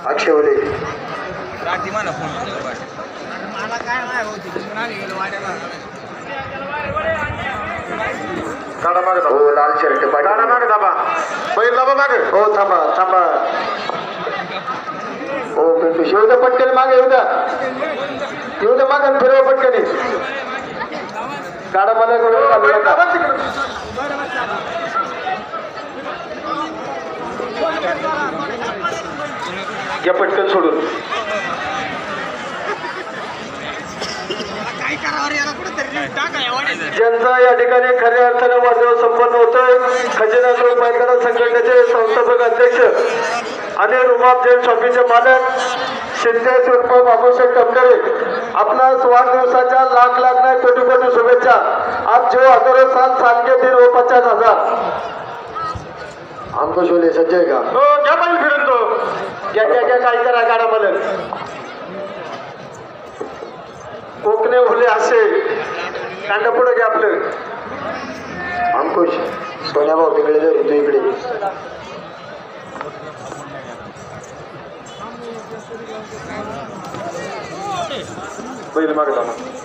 अक्षय ओले हो लाल शर्ट गाडा मागे दाबा बैल दाबा मागे हो थांबा थांबा हो पिंटू येऊ द्या पटकन मागे येऊ द्या मागे फिरव पटकन गाडा मला घ्या पटकन सोडून ज्यांचा या ठिकाणी खऱ्या अर्थाने वाढदिवस संपन्न होतोय खजिना ग्रुप मैदाना संघटनेचे संस्थापक अध्यक्ष आणि रुमाब जैन शॉपीचे मालक शिंदे उर्फ बाबूशेठ टमकरे आपणास वाढदिवसाच्या लाख लाख नाही कोटी कोटी शुभेच्छा आप जो हजारों साल साल के दिन वो 50,000 हमको शोले सज्जय का हो घ्या बैल फिरून तो घ्या घ्या घ्या काय करा गाडा मालक कोकणे ओले असे कांदा पुढे घ्या आपलं अंकुश सोन्या भाऊ तिकडे जाऊ तू इकडे बैल मागे जाणार